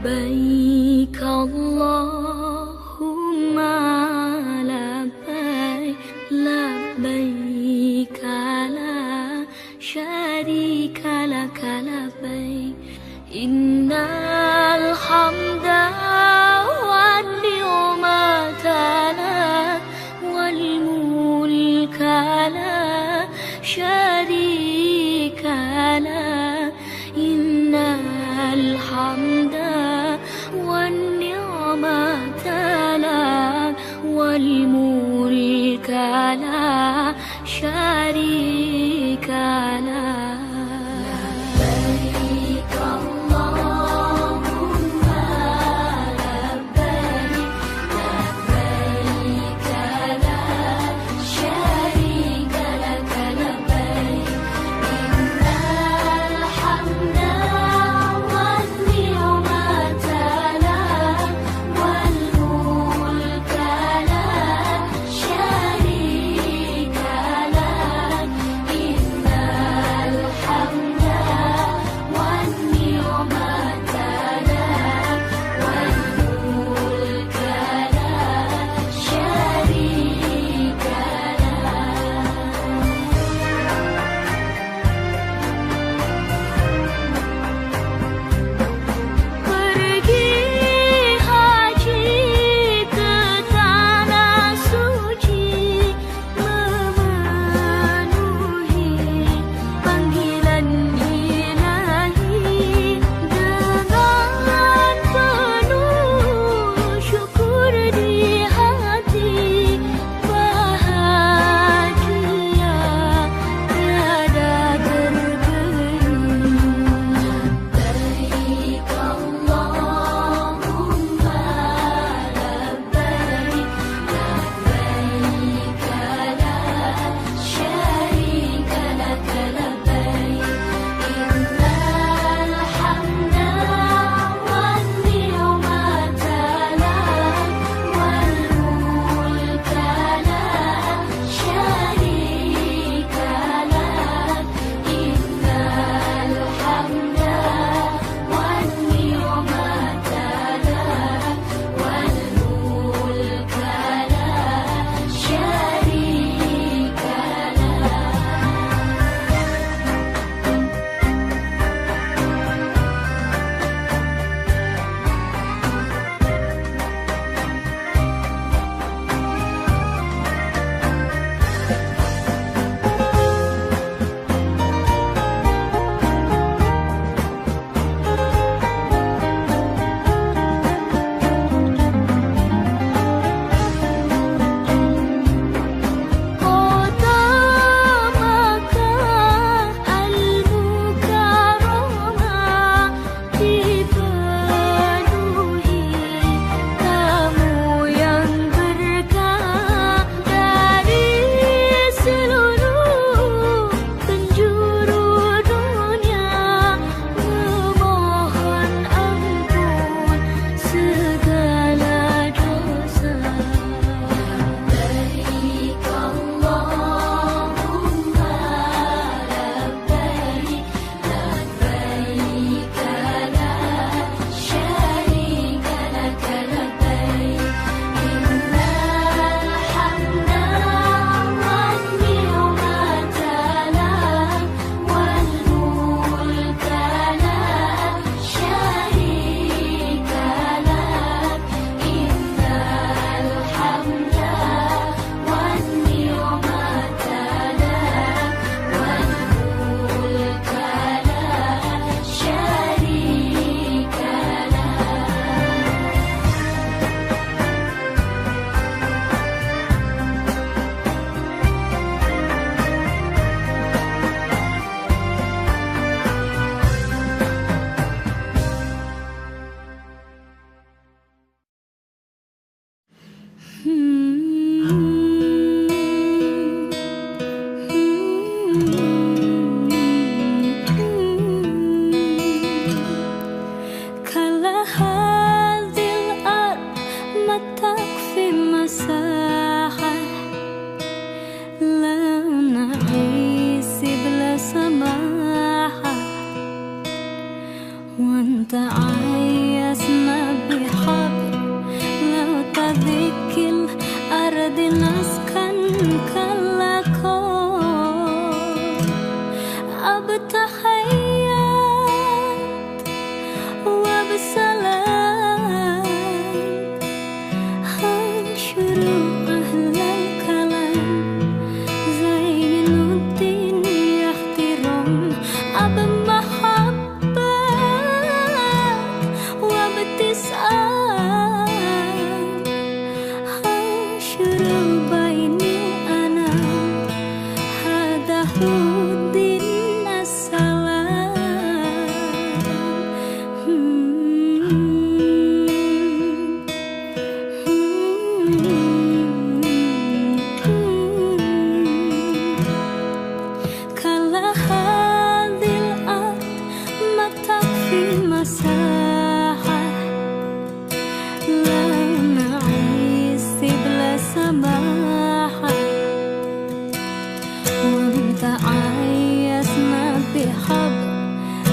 لبيك اللهم لبيك لبيك لا شريك لك لبيك إن الحمد والنعمة لك والملك لا شريك لك إن الحمد والنعمة لك والملك لا شريك لك لبيك اللهم لبيك لبيك لا شريك لك لبيك إن الحمد والنعمة لك والملك لا شريك لك إن الحمد والنعمة لك والملك لا شريك Pergi haji ke tanah suci, memenuhi panggilan Ilahi dengan penuh syukur di hati, bahagia tiada tergenang. لبيك اللهم لبيك لبيك لا شريك لك لبيك إن الحمد والنعمة لك والملك لا شريك لك إن الحمد والنعمة لك والملك لا شريك Kota Makkah Al-Mukarramah dipenuhi tamu yang berkah dari seluruh penjuru dunia, memohon ampun segala dosa. لبيك اللهم لبيك لبيك لا شريك لك لبيك إن الحمد والنعمة لك والملك لا شريك لك إن الحمد والنعمة لك والملك لا شريك كلا هذه الأرض ما تكفي مساحة لا نعيش بلا سماحة وانت عايز بتحيات وبسلام شروق أهل الكلام زين الدين يحترم بمحبة وباتساع شروق بيني أنا هذا هو دين السلام كلا هذه الأرض ما تكفي مساحة لا نعيش بلا سماحة وانت عايزنا بحب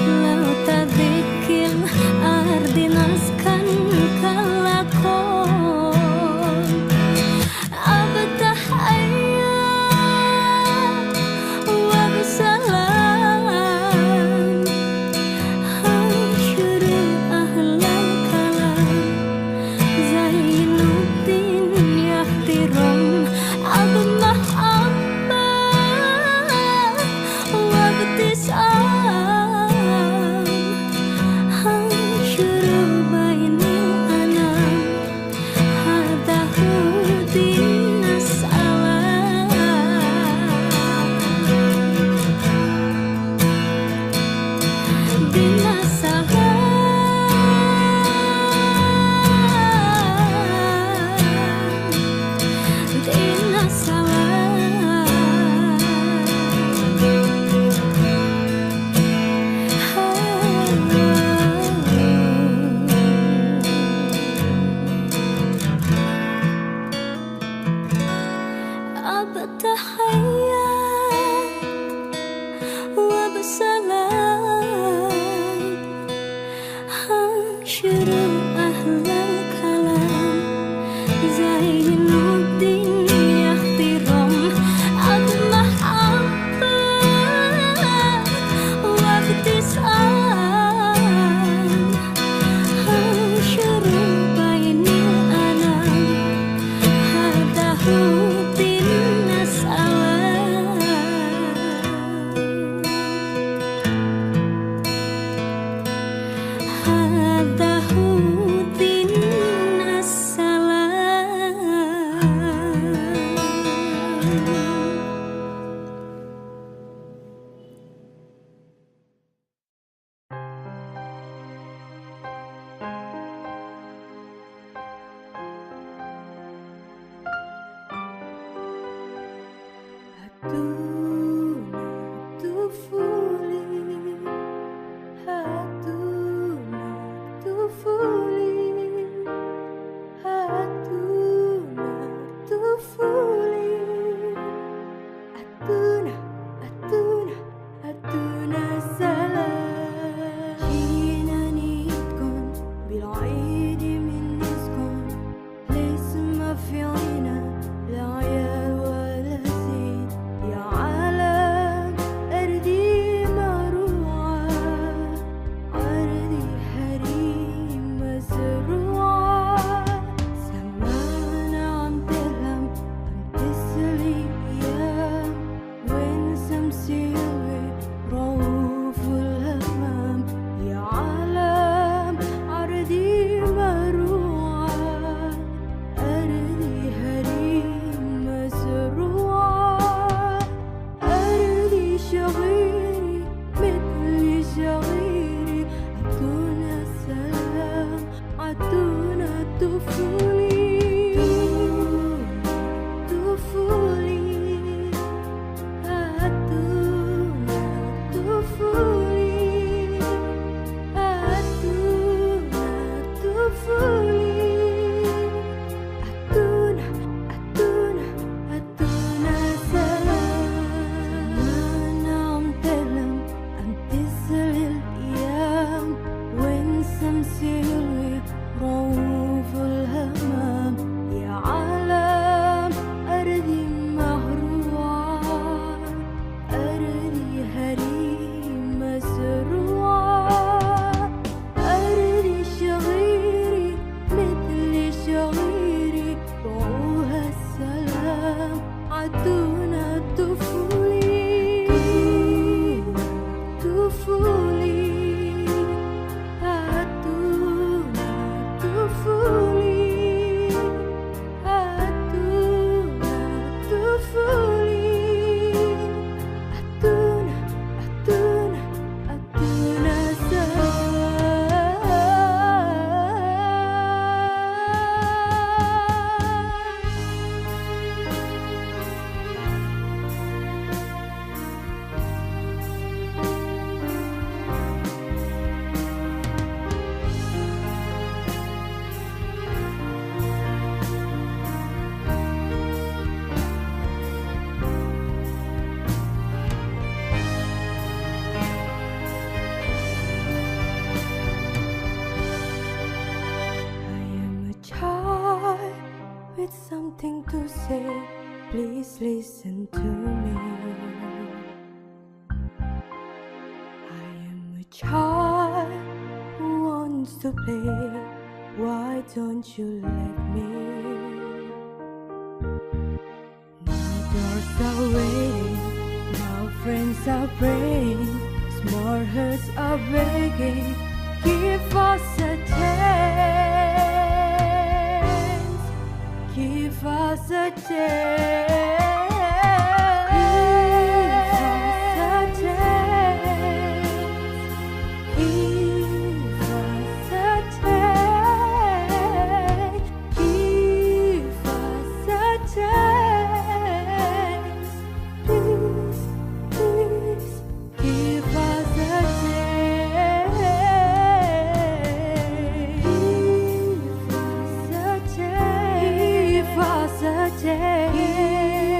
لو تذكر الأرض نسكن كالكون بتحيات وبسلام شروق أهل الكلام زين الدين يحترم بمحبة وباتساع شروق بيني أنا هذا هو دين السلام دين السلام دين السلام بتحيات وبسلام شروق أهل الكلام زين الدين يحترم بمحبة وباتساع شروق بيني أنا هذا هو دين السلام هذا هو دين nothing to say, please listen to me. I am a child who wants to play, why don't you let me? Now doors are waiting, now friends are praying, small hearts are breaking, give us a chance, give us a chance. Give us a chance.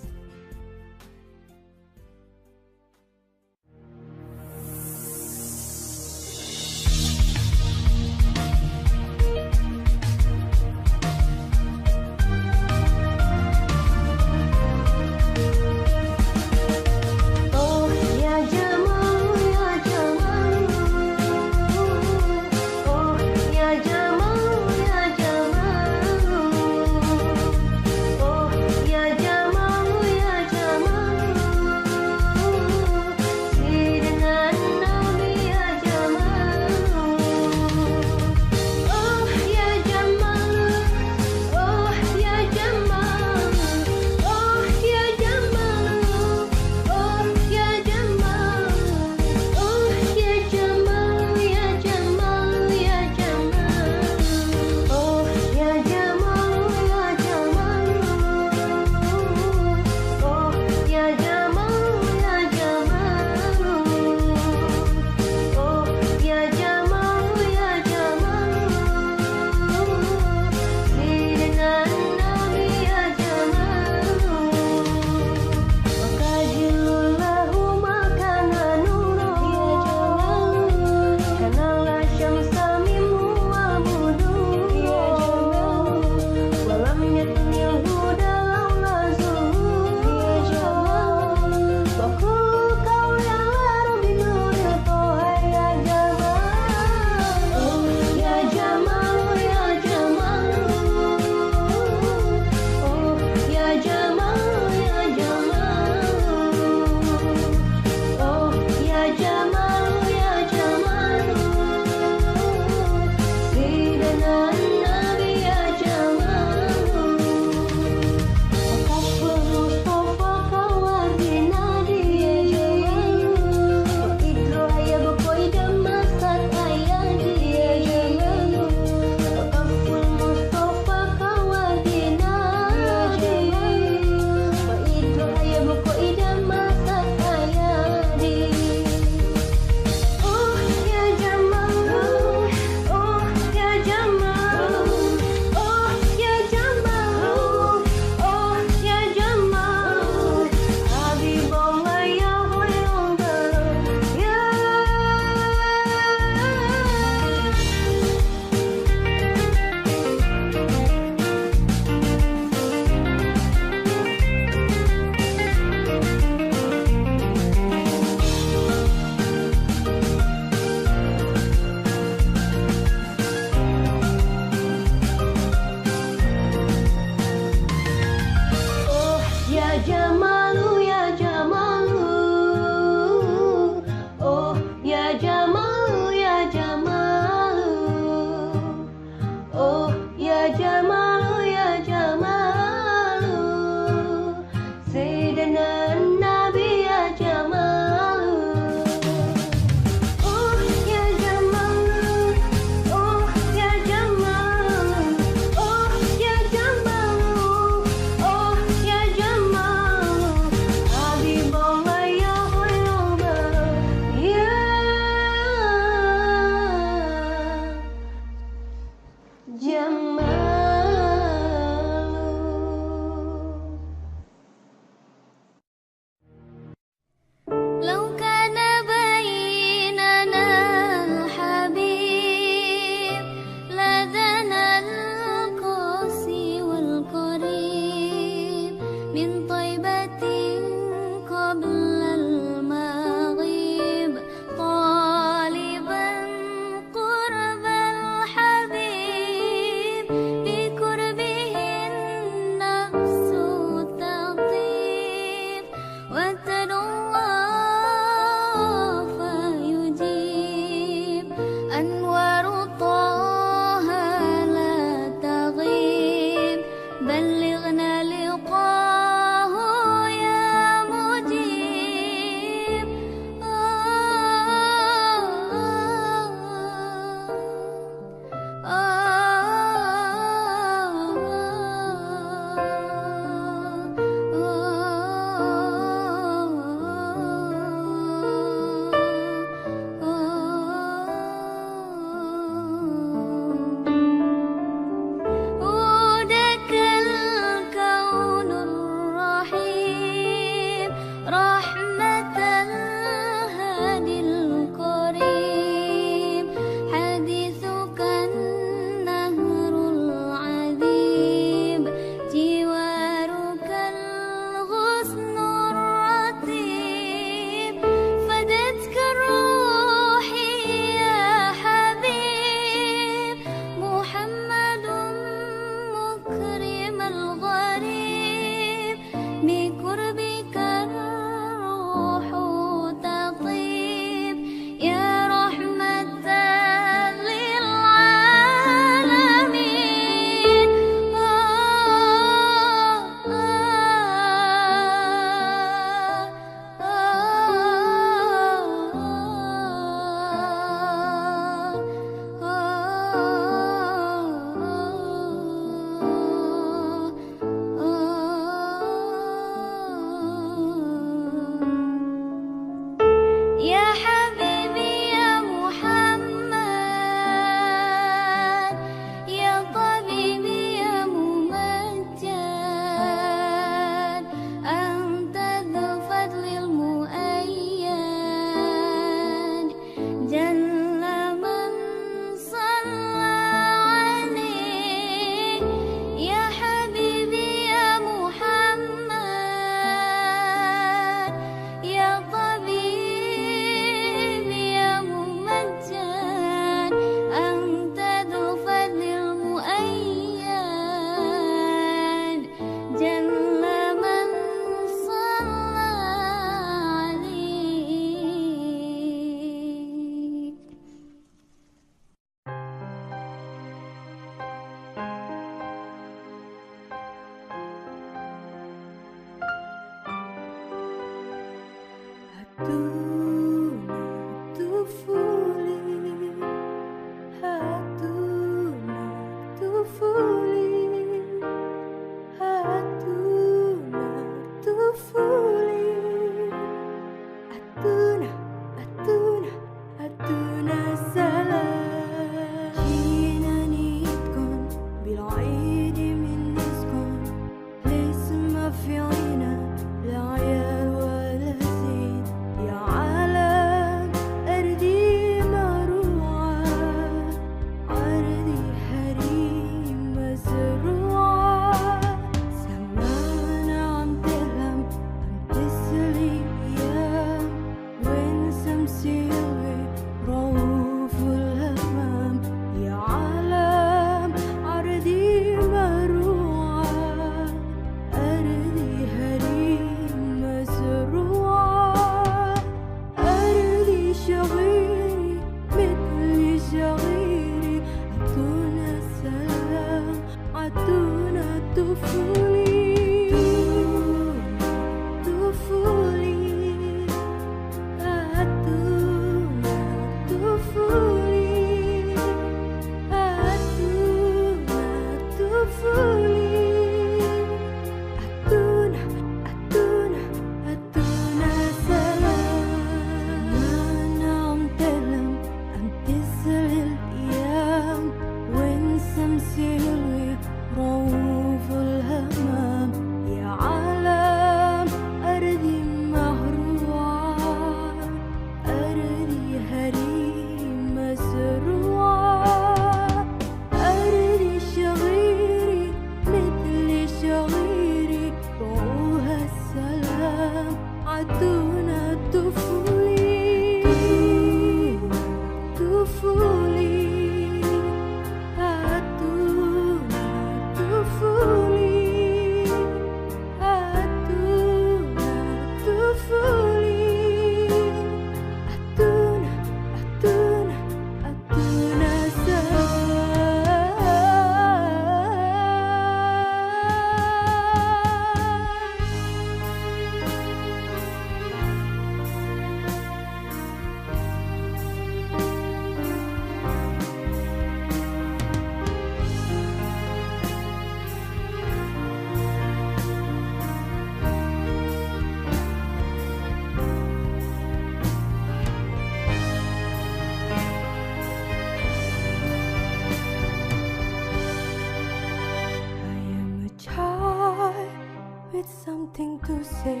With something to say,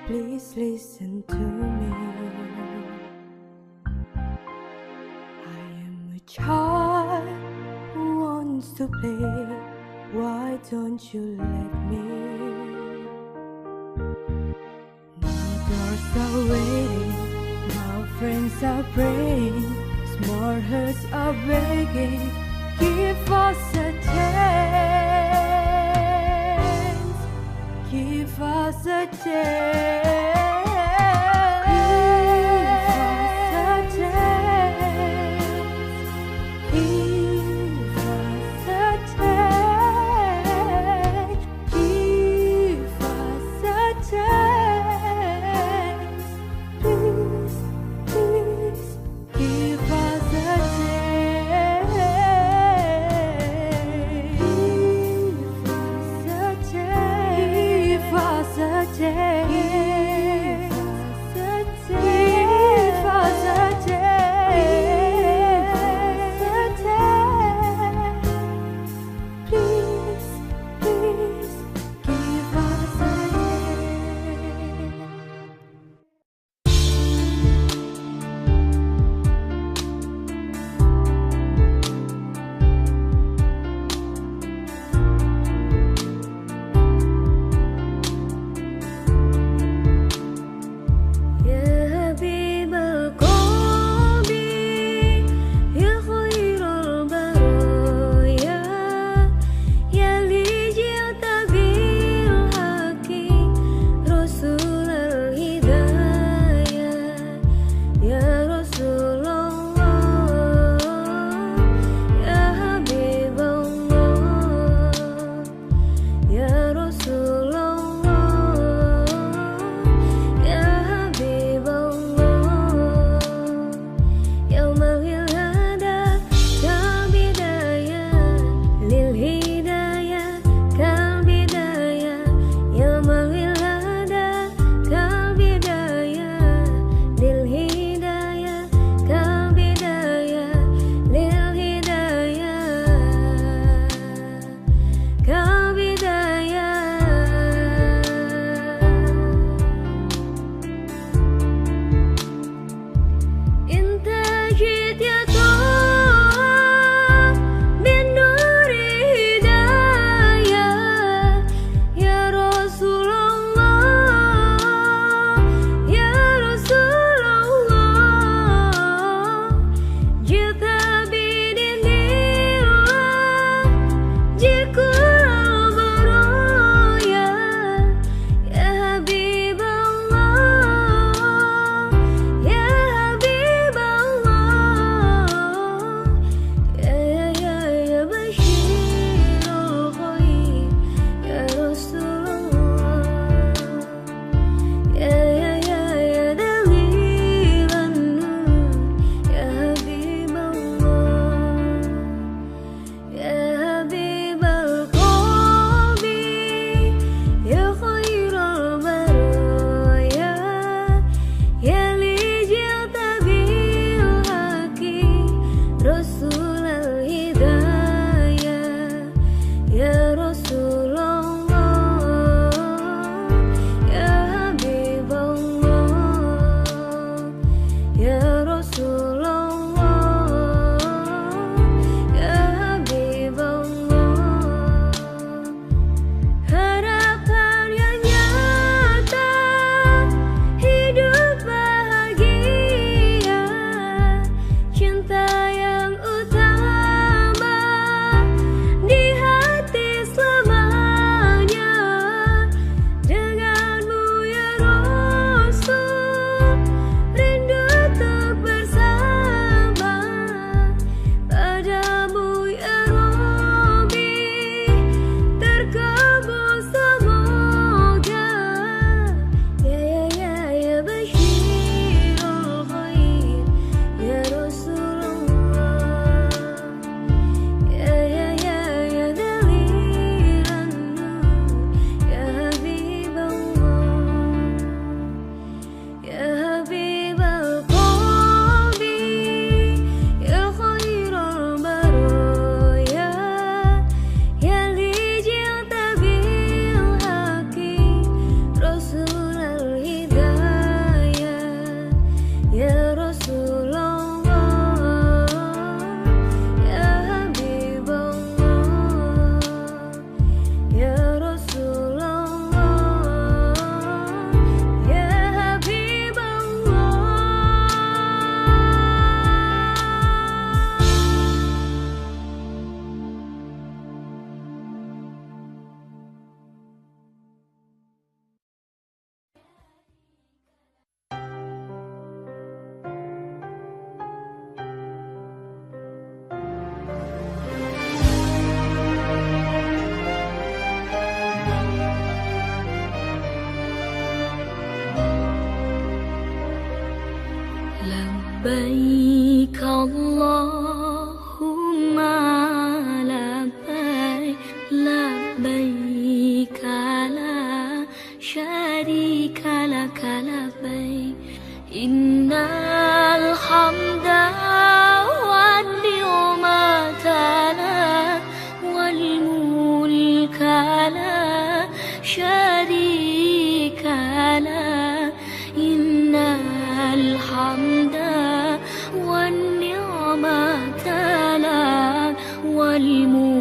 please listen to me. I am a child who wants to play. Why don't you let me? Now doors are waiting, my friends are praying, small hearts are breaking. Give us a chance. Give us a chance. Give us a chance. Give us a chance. Please, please, give us a chance. Give us a chance.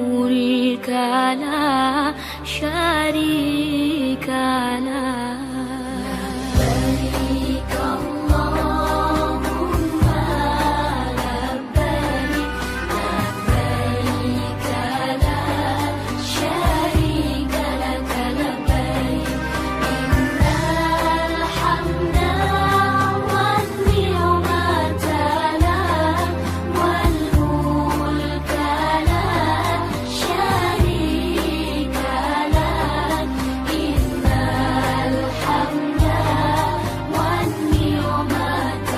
والملك لا شريك له لبيك اللهم لبيك لبيك لا شريك لك لبيك إن الحمد والنعمة لك والملك لا شريك لك إن الحمد والنعمة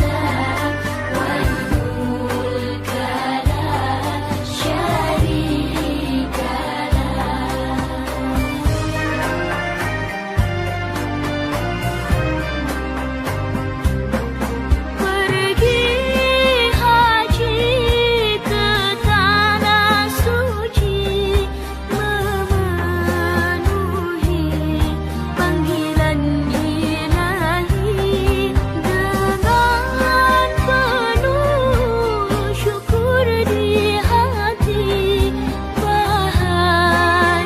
لك والملك لا شريك Pergi haji ke tanah suci memenuhi panggilan ilahi dengan penuh syukur di hati bahagia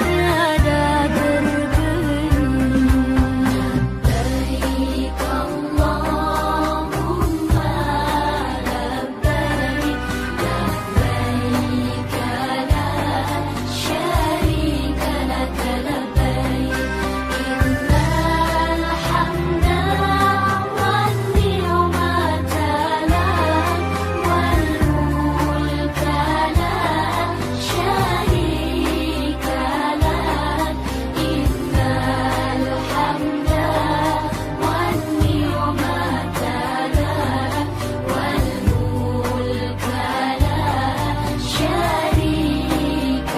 tiada tergeni. لبيك اللهم لبيك لبيك لا شريك لك لبيك إن الحمد والنعمة لك والملك لا شريك لك إن الحمد والنعمة لك والملك لا شريك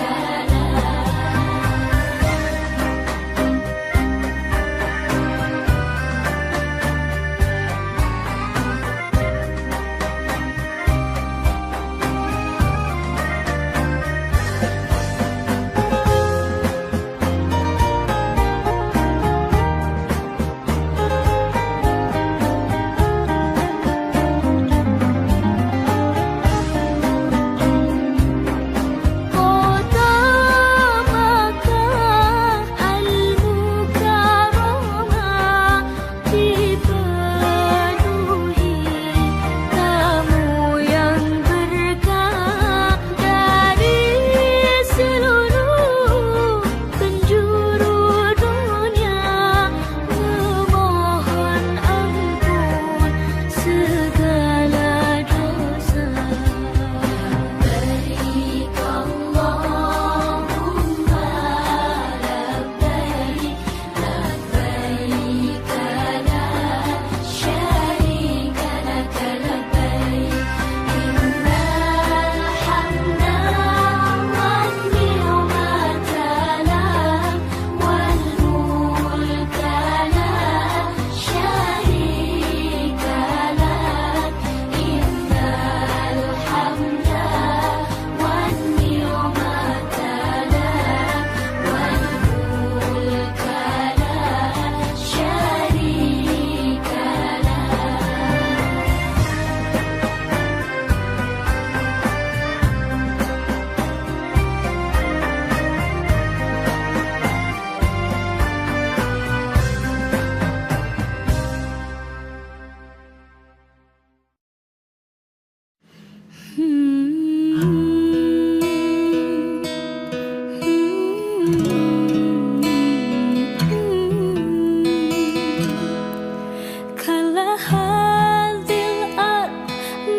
Kota Makkah Al-Mukarramah dipenuhi tamu yang berkah dari seluruh penjuru dunia memohon ampun segala dosa. لبيك اللهم لبيك لبيك لا شريك لك لبيك إن الحمد والنعمة لك والملك لا شريك لك إن الحمد والنعمة لك والملك لا شريك كلا هذه الأرض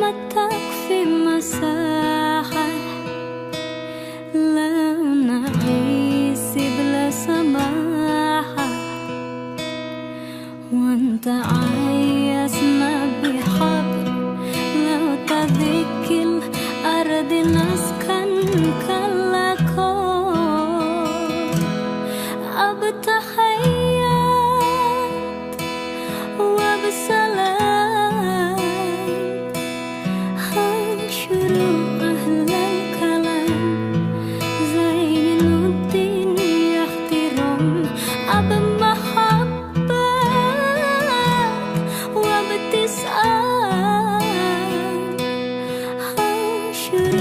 ما تكفي مساحة لا نعيش بلا سماحة وانت عايزنا بحبل لو تذك الأرض نسكن كالكون أبتحيات وبسلام هنشر أهل الكلام زين الدين يحترم أب محبة وابتسام هنشر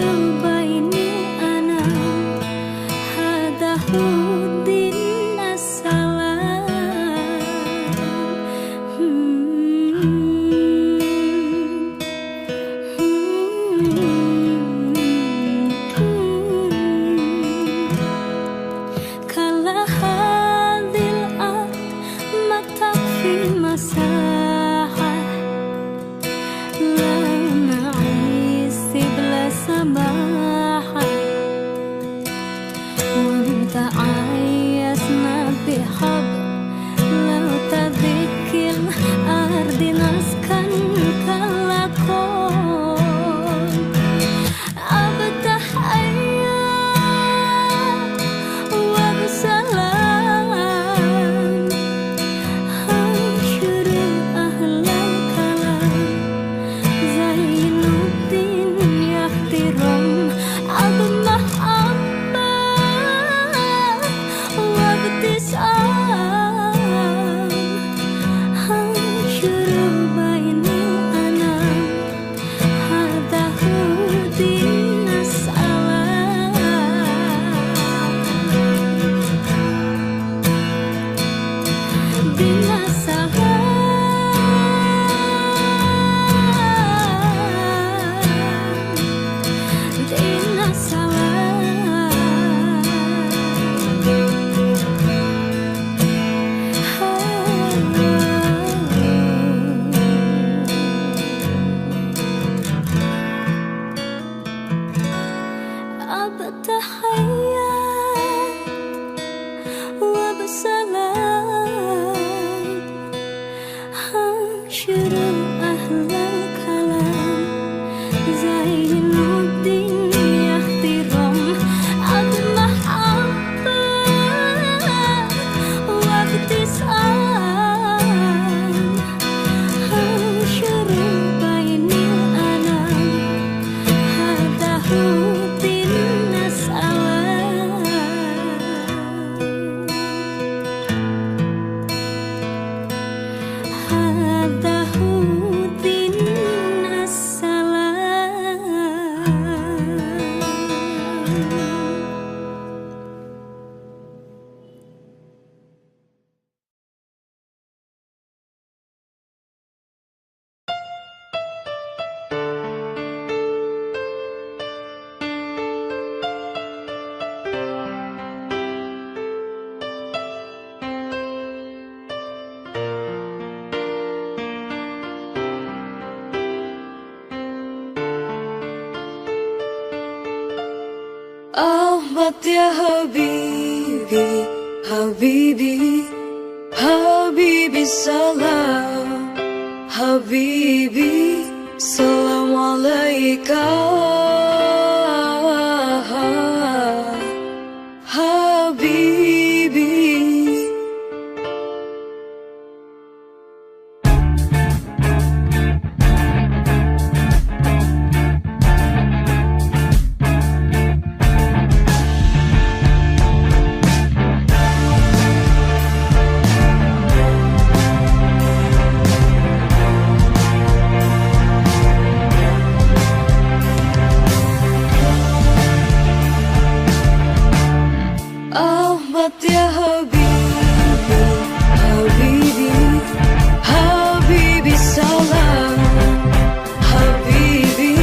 Ahmad ya Habibi, Habibi, Habibi salam, Habibi salam alaika, Habibi. Ahmad ya Habibi, Habibi, Habibi salam, Habibi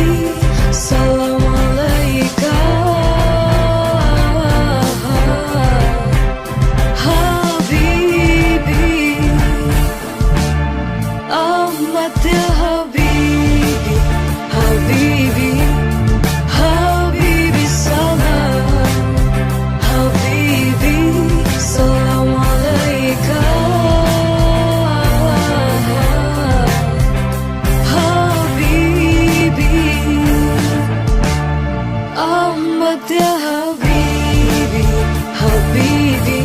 salam alaika, Habibi. Ahmad ya Habibi, Habibi, Habibi salam, Habibi salam alaika, Habibi. Ahmad ya Habibi, Habibi,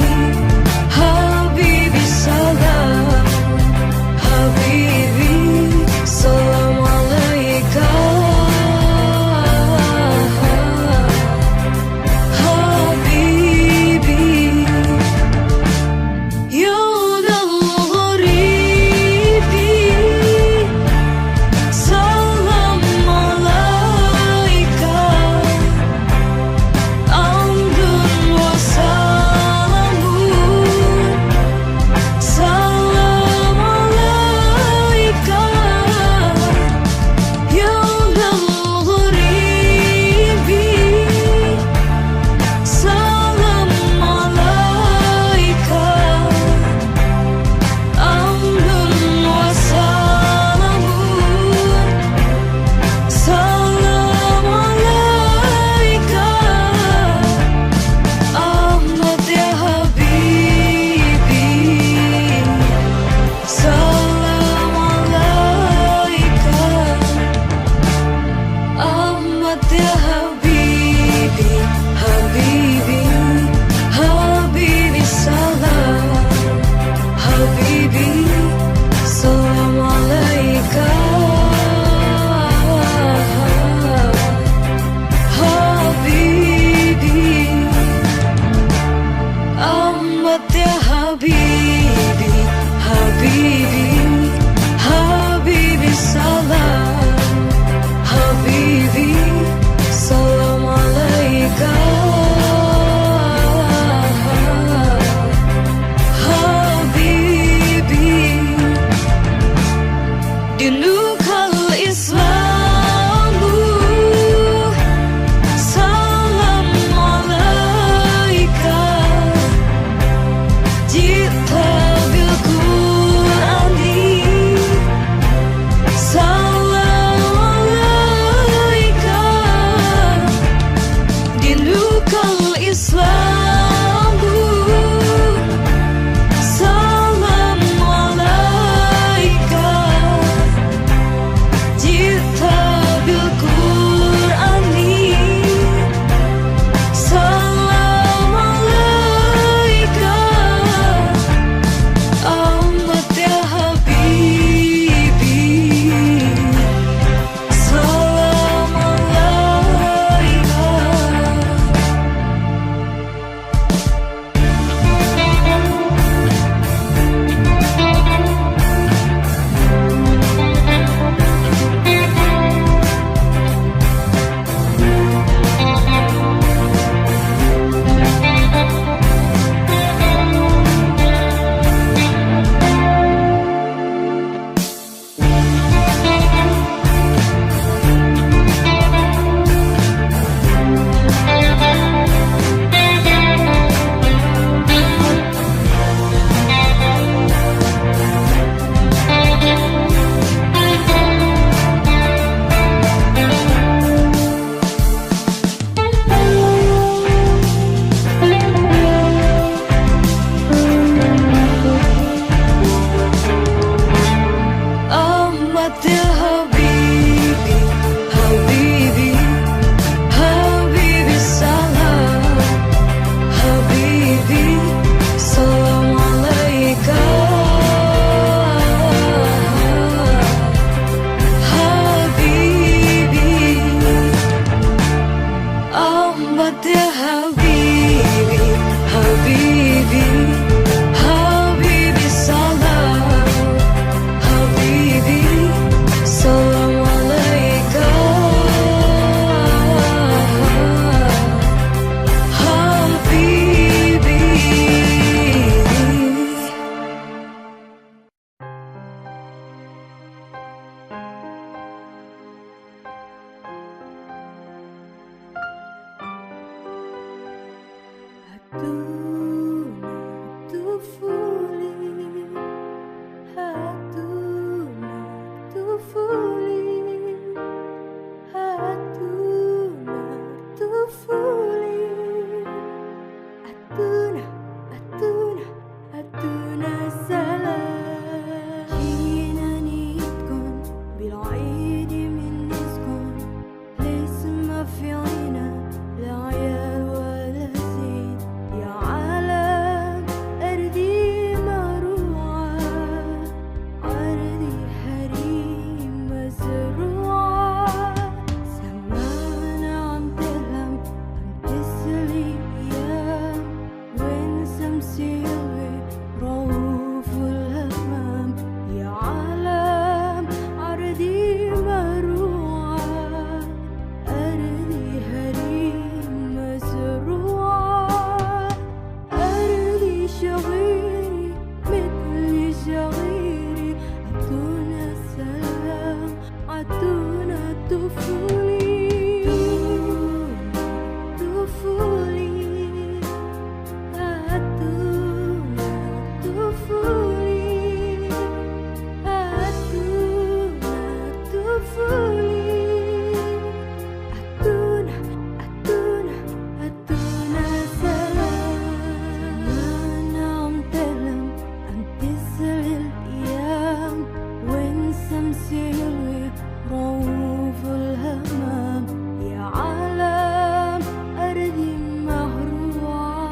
Habibi salam, Habibi salam alaika, Habibi. يوم الغريب سلام عليك، but ya habibi, habibi, habibi salam, habibi salam alaika, habibi. Hatuna tufuli, hatuna tufuli, hatuna tufuli, hatuna, hatuna, hatuna salam. جينا نيتكن بالعيد من نسكن، ليس ما في عنا لا عيال ولا زين، يا عالم أرضي مروعة، أرضي حريم مزروعة، سمانا عم تلهم عم تسلي أيام، وين شمسية رؤوف الهمام، يا عالم أرضي مروعة، أرضي حريم مزروعة، أرضي شغيري مثل شغيري، عطونا السلام، عطونا طفولي، طفولي، عطونا طفولي، عطونا طفولي، عطونا، عطونا، عطونا سلام. أنا عم تلم عم تسهل الأيام، وين شمسي يلوي رؤوف الهمام، يا عالم أرضي مهروعة،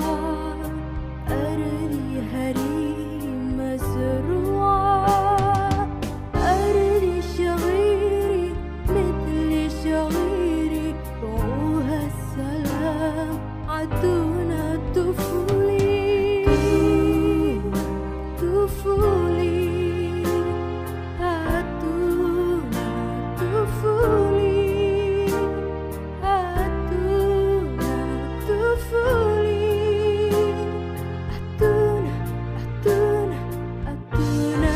أرضي هريم مزروعة، أرضي شغيري مثل شغيري، روها السلام، عطونا طفولي، طفولي، عطونا طفولي، عطونا طفولي، عطونا، عطونا، عطونا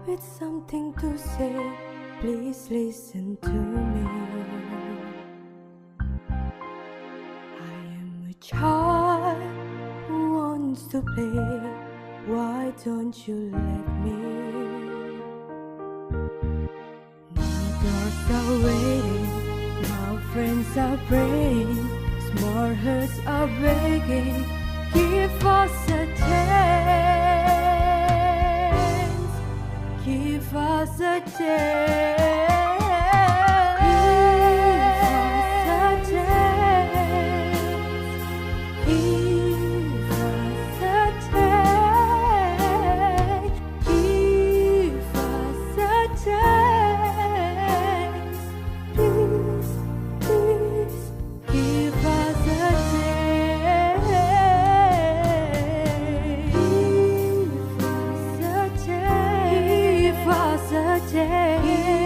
with something to say, please listen to me. I am a child who wants to play, why don't you let me? Neighbors are waiting, my friends are praying, small hearts are breaking, give us a chance, give us a chance, give us a chance, give us a chance, please, please, give us a chance, give us a chance, give us a chance.